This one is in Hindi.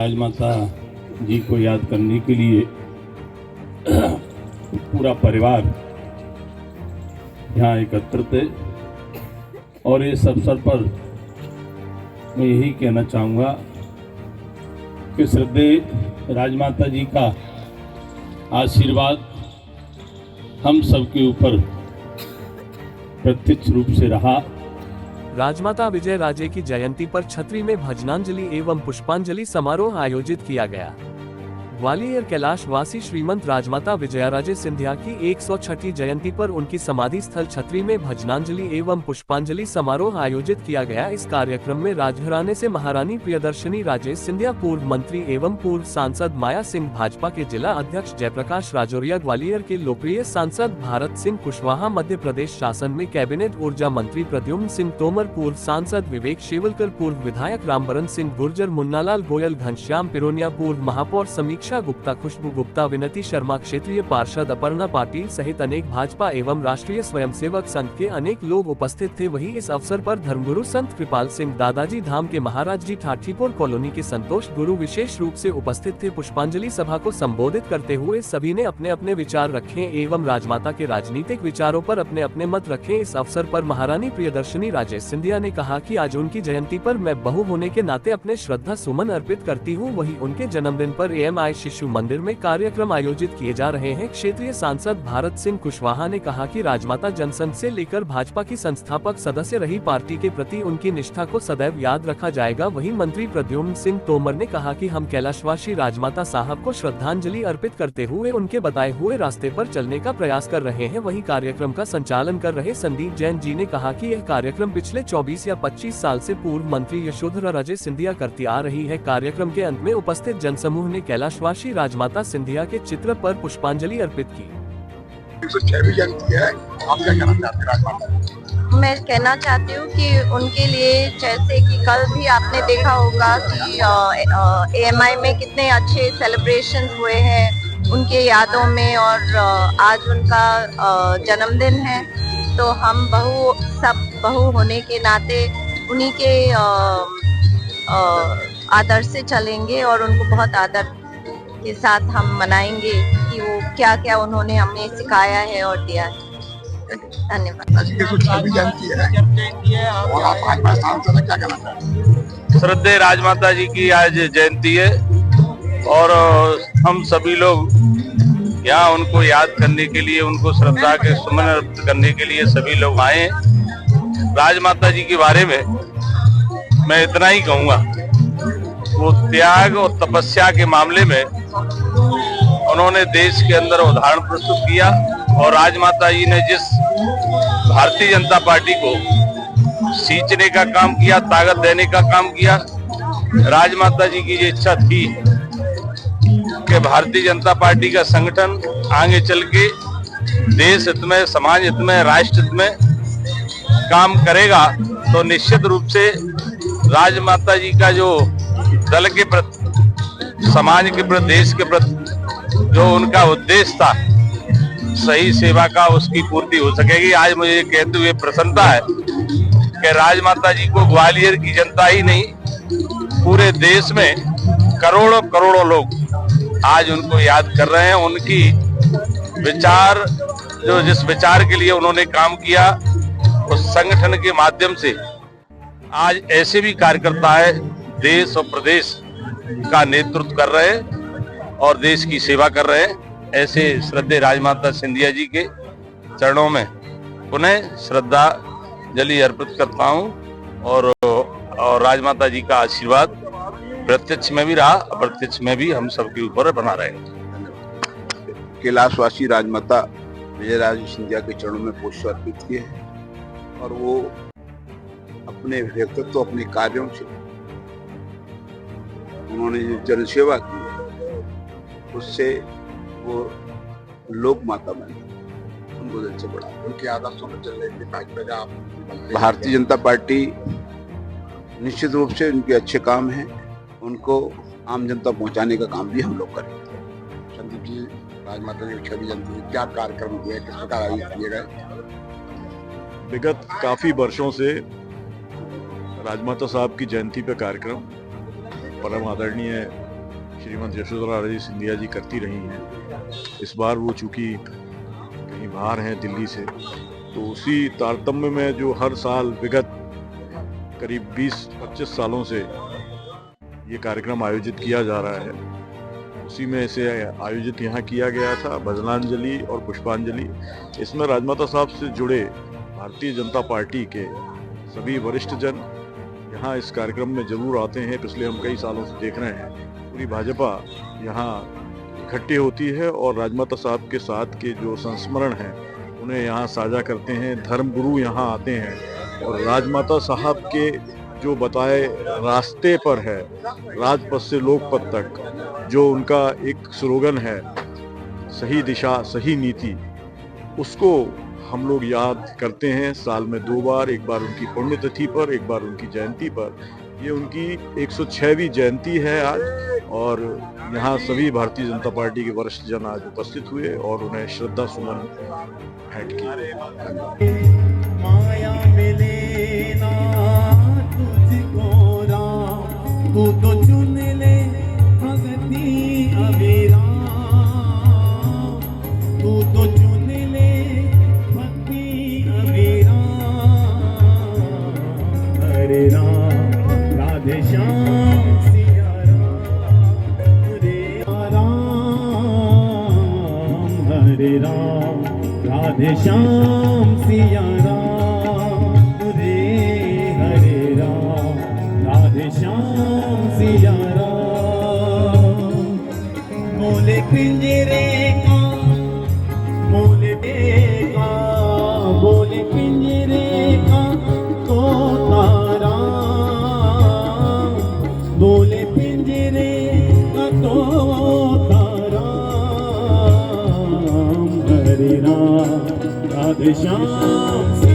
राजमाता जी को याद करने के लिए पूरा परिवार यहाँ एकत्र थे और इस अवसर पर मैं यही कहना चाहूँगा कि श्रद्धेय राजमाता जी का आशीर्वाद हम सबके ऊपर प्रत्यक्ष रूप से रहा। राजमाता विजय राजे की जयंती पर छतरी में भजनांजलि एवं पुष्पांजलि समारोह आयोजित किया गया। ग्वालियर कैलाशवासी श्रीमंत राजमाता विजयाराजे सिंधिया की 106वीं जयंती पर उनकी समाधि स्थल छतरी में भजनांजलि एवं पुष्पांजलि समारोह आयोजित किया गया। इस कार्यक्रम में राजघराने से महारानी प्रियदर्शनी राजे सिंधिया, पूर्व मंत्री एवं पूर्व सांसद माया सिंह, भाजपा के जिला अध्यक्ष जयप्रकाश राजौरिया, ग्वालियर के लोकप्रिय सांसद भारत सिंह कुशवाहा, मध्य प्रदेश शासन में कैबिनेट ऊर्जा मंत्री प्रद्युम्न सिंह तोमर, पूर्व सांसद विवेक शेवलकर, पूर्व विधायक रामबरन सिंह गुर्जर, मुन्नालाल गोयल, घनश्याम पिरोनिया, पूर्व महापौर समीक्षा गुप्ता, खुशबू गुप्ता, विनती शर्मा, क्षेत्रीय पार्षद अपर्णा पाटिल सहित अनेक भाजपा एवं राष्ट्रीय स्वयंसेवक संघ के अनेक लोग उपस्थित थे। वहीं इस अवसर पर धर्मगुरु संत कृपाल सिंह, दादाजी धाम के महाराज जी, ठाठीपुर कॉलोनी के संतोष गुरु विशेष रूप से उपस्थित थे। पुष्पांजलि सभा को संबोधित करते हुए सभी ने अपने अपने विचार रखे एवं राजमाता के राजनीतिक विचारों पर अपने अपने मत रखे। इस अवसर पर महारानी प्रियदर्शनी राजे सिंधिया ने कहा कि आज उनकी जयंती पर मैं बहू होने के नाते अपने श्रद्धा सुमन अर्पित करती हूँ। वहीं उनके जन्मदिन पर AMI शिशु मंदिर में कार्यक्रम आयोजित किए जा रहे हैं। क्षेत्रीय सांसद भारत सिंह कुशवाहा ने कहा कि राजमाता जनसंघ से लेकर भाजपा की संस्थापक सदस्य रही, पार्टी के प्रति उनकी निष्ठा को सदैव याद रखा जाएगा। वहीं मंत्री प्रद्युम्न सिंह तोमर ने कहा कि हम कैलाशवासी राजमाता साहब को श्रद्धांजलि अर्पित करते हुए उनके बताए हुए रास्ते पर चलने का प्रयास कर रहे हैं। वहीं कार्यक्रम का संचालन कर रहे संदीप जैन जी ने कहा कि यह कार्यक्रम पिछले 24 या 25 साल से पूर्व मंत्री यशोधरा राजे सिंधिया करती आ रही है। कार्यक्रम के अंत में उपस्थित जनसमूह ने कैलाशवासी राजमाता सिंधिया के चित्र पर पुष्पांजलि अर्पित की। मैं कहना चाहती हूँ कि उनके लिए, जैसे कि कल भी आपने देखा होगा कि AMI में कितने अच्छे सेलिब्रेशन हुए हैं उनके यादों में, और आज उनका जन्मदिन है, तो हम सब बहू होने के नाते उन्हीं के आदर से चलेंगे और उनको बहुत आदर के साथ हम मनाएंगे कि वो क्या क्या उन्होंने हमें सिखाया है और दिया है। धन्यवाद। श्रद्धेय राजमाता जी की आज जयंती है और हम सभी लोग यहाँ उनको याद करने के लिए, उनको श्रद्धा के सुमन अर्पित करने के लिए सभी लोग आए हैं। राजमाता जी के बारे में मैं इतना ही कहूँगा, वो त्याग और तपस्या के मामले में उन्होंने देश के अंदर उदाहरण प्रस्तुत किया और राजमाता जी ने जिस भारतीय जनता पार्टी को सींचने का काम किया, ताकत देने का काम किया, राजमाता जी की ये इच्छा थी कि भारतीय जनता पार्टी का संगठन आगे चल के देश हित में, समाज हित में, राष्ट्र हित में काम करेगा, तो निश्चित रूप से राजमाता जी का जो दल के प्रति, समाज के प्रति, देश के प्रति जो उनका उद्देश्य था सही सेवा का, उसकी पूर्ति हो सकेगी। आज मुझे ये कहते हुए प्रसन्नता है कि राजमाता जी को ग्वालियर की जनता ही नहीं, पूरे देश में करोड़ों करोड़ों लोग आज उनको याद कर रहे हैं। उनकी विचार, जो जिस विचार के लिए उन्होंने काम किया, उस संगठन के माध्यम से आज ऐसे भी कार्यकर्ता है देश और प्रदेश का नेतृत्व कर रहे हैं और देश की सेवा कर रहे हैं। ऐसे श्रद्धेय राजमाता सिंधिया जी के चरणों में पुनः श्रद्धांजलि अर्पित करता हूं और राजमाता जी का आशीर्वाद प्रत्यक्ष में भी रहा, अप्रत्यक्ष में भी हम सबके ऊपर बना रहेगा। कैलाशवासी राजमाता विजयराजे सिंधिया के चरणों में पुष्प अर्पित किए हैं और वो अपने व्यक्तित्व, अपने कार्यों से उन्होंने जो जनसेवा की, उससे वो लोक माता बनी, उनको दिल से बढ़ा। उनके आदर्शों में चल रही भारतीय जनता पार्टी निश्चित रूप से उनके अच्छे काम हैं, उनको आम जनता पहुंचाने का काम भी हम लोग करेंगे। संदीप जी, राजमाता जी की 6वीं जयंती क्या कार्यक्रम हुए, किस प्रकार आयोजित किए गए? विगत काफी वर्षों से राजमाता साहब की जयंती पे कार्यक्रम परम आदरणीय श्रीमती यशोधरा राजे सिंधिया जी करती रही हैं। इस बार वो चूंकि कहीं बाहर हैं दिल्ली से, तो उसी तारतम्य में जो हर साल विगत करीब 20-25 सालों से ये कार्यक्रम आयोजित किया जा रहा है, उसी में इसे आयोजित यहाँ किया गया था भजनांजलि और पुष्पांजलि। इसमें राजमाता साहब से जुड़े भारतीय जनता पार्टी के सभी वरिष्ठ जन यहाँ इस कार्यक्रम में जरूर आते हैं। पिछले हम कई सालों से देख रहे हैं पूरी भाजपा यहाँ इकट्ठी होती है और राजमाता साहब के साथ के जो संस्मरण हैं उन्हें यहाँ साझा करते हैं। धर्मगुरु यहाँ आते हैं और राजमाता साहब के जो बताए रास्ते पर है, राजपथ से लोकपथ तक, जो उनका एक स्लोगन है सही दिशा सही नीति, उसको हम लोग याद करते हैं साल में 2 बार, एक बार उनकी पुण्यतिथि पर, एक बार उनकी जयंती पर। ये उनकी 106वीं जयंती है आज और यहाँ सभी भारतीय जनता पार्टी के वरिष्ठ जन आज उपस्थित हुए और उन्हें श्रद्धा सुमन भेंट किए। माया मिले ना तुझको राम, तू तो चुन ले भगती अभिराम, तू तो चुन ले भक्ति अभिराम। हरे राम राधे श्याम सिया राम, हरे राम हरे राम राधे श्याम सिया राम, हरे राम राधे श्याम सिया राम। मोले पिंजरे का मोले बेका, बोले पिंजरे का तोता राम, बोले पिंजरे का तोता राम। हरे राम राधे श्याम।